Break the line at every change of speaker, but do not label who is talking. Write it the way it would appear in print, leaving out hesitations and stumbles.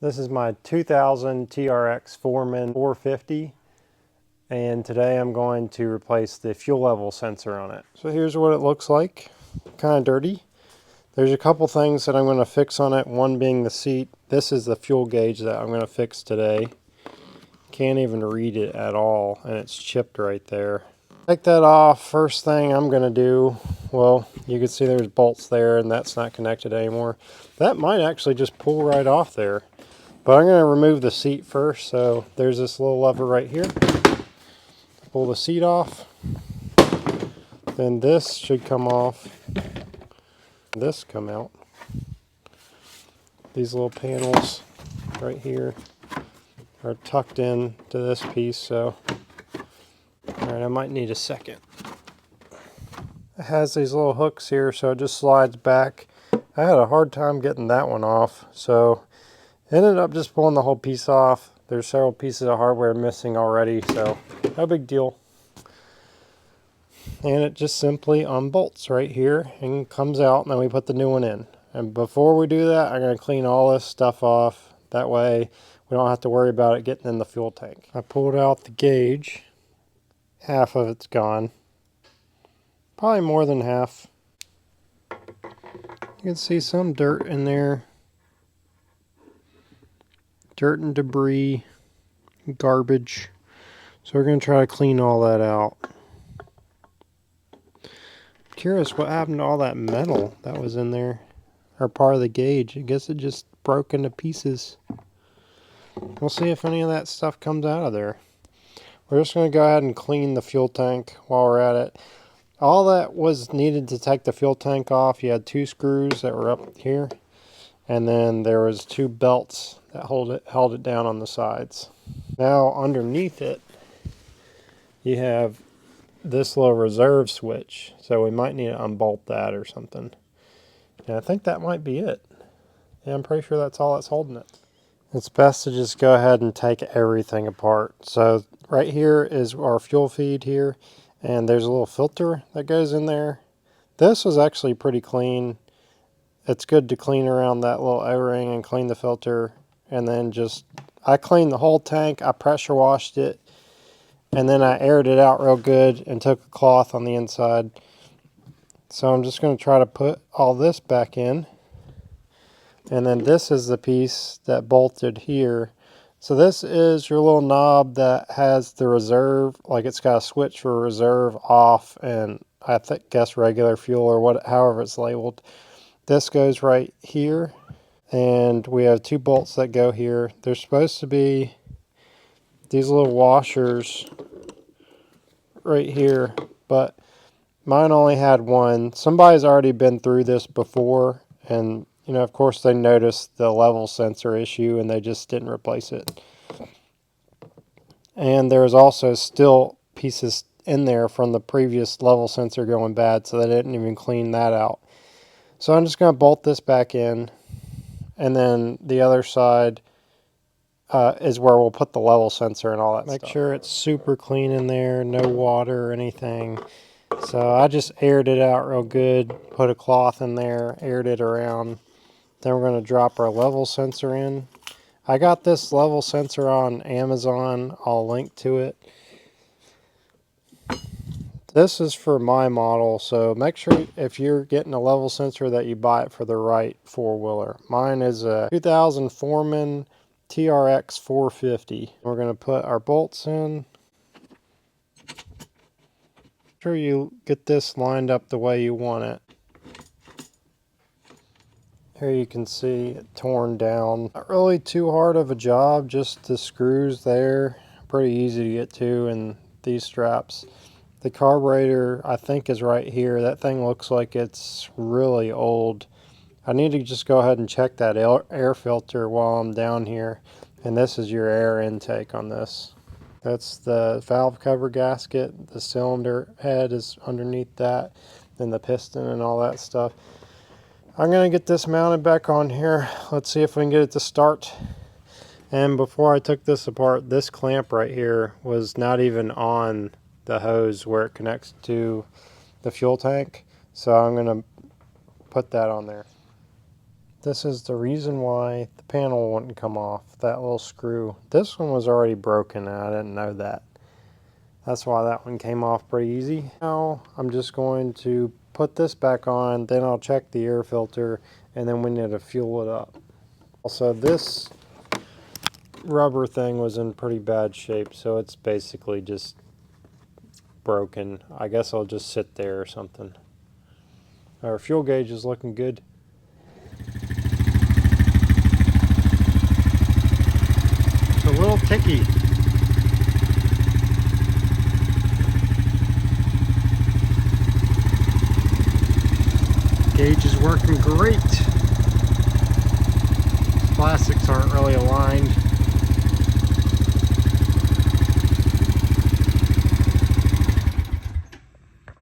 This is my 2000 TRX Foreman 450, and today I'm going to replace the fuel level sensor on it. So here's what it looks like. Kind of dirty. There's a couple things that I'm going to fix on it, one being the seat. This is the fuel gauge that I'm going to fix today. Can't even read it at all, and it's chipped right there. Take that off. First thing I'm going to do, well, you can see there's bolts there, and that's not connected anymore. That might actually just pull right off there. But I'm going to remove the seat first, so there's this little lever right here. Pull the seat off. Then this should come off. This come out. These little panels right here are tucked in to this piece, so alright, I might need a second. It has these little hooks here, so it just slides back. I had a hard time getting that one off, so ended up just pulling the whole piece off. There's several pieces of hardware missing already, so no big deal. And it just simply unbolts right here and comes out, and then we put the new one in. And before we do that, I'm going to clean all this stuff off. That way we don't have to worry about it getting in the fuel tank. I pulled out the gauge. Half of it's gone. Probably more than half. You can see some dirt in there. Dirt and debris, garbage. So we're going to try to clean all that out. Curious what happened to all that metal that was in there, or part of the gauge. I guess it just broke into pieces. We'll see if any of that stuff comes out of there. We're just going to go ahead and clean the fuel tank while we're at it. All that was needed to take the fuel tank off, you had 2 screws that were up here, and then there was 2 belts that held it down on the sides. Now underneath it, you have this little reserve switch, so we might need to unbolt that or something. And I think that might be it. Yeah, I'm pretty sure that's all that's holding it. It's best to just go ahead and take everything apart. So right here is our fuel feed here, and there's a little filter that goes in there. This was actually pretty clean. It's good to clean around that little O-ring and clean the filter, and then I cleaned the whole tank. I pressure washed it, and then I aired it out real good and took a cloth on the inside. So I'm just going to try to put all this back in. And then this is the piece that bolted here. So this is your little knob that has the reserve, like it's got a switch for reserve, off, and I guess regular fuel, or however it's labeled. This goes right here, and we have 2 bolts that go here. There's supposed to be these little washers right here, but mine only had one. Somebody's already been through this before, and you know, of course they noticed the level sensor issue and they just didn't replace it. And there's also still pieces in there from the previous level sensor going bad, so they didn't even clean that out. So I'm just going to bolt this back in, and then the other side is where we'll put the level sensor and all that stuff. Make sure it's super clean in there, no water or anything. So I just aired it out real good, put a cloth in there, aired it around. Then we're going to drop our level sensor in. I got this level sensor on Amazon. I'll link to it. This is for my model, so make sure if you're getting a level sensor that you buy it for the right 4-wheeler. Mine is a 2000 Foreman TRX 450. We're going to put our bolts in. Make sure you get this lined up the way you want it. Here you can see it torn down. Not really too hard of a job, just the screws there. Pretty easy to get to, and these straps. The carburetor, I think, is right here. That thing looks like it's really old. I need to just go ahead and check that air filter while I'm down here. And this is your air intake on this. That's the valve cover gasket. The cylinder head is underneath that. Then the piston and all that stuff. I'm going to get this mounted back on here. Let's see if we can get it to start. And before I took this apart, this clamp right here was not even on the hose where it connects to the fuel tank. So I'm going to put that on there. This is the reason why the panel wouldn't come off, that little screw. This one was already broken and I didn't know that. That's why that one came off pretty easy. Now I'm just going to put this back on, then I'll check the air filter, and then we need to fuel it up. Also, this rubber thing was in pretty bad shape, so it's basically just broken. I guess I'll just sit there or something. Our fuel gauge is looking good. It's a little ticky. Gauge is working great. Plastics aren't really aligned.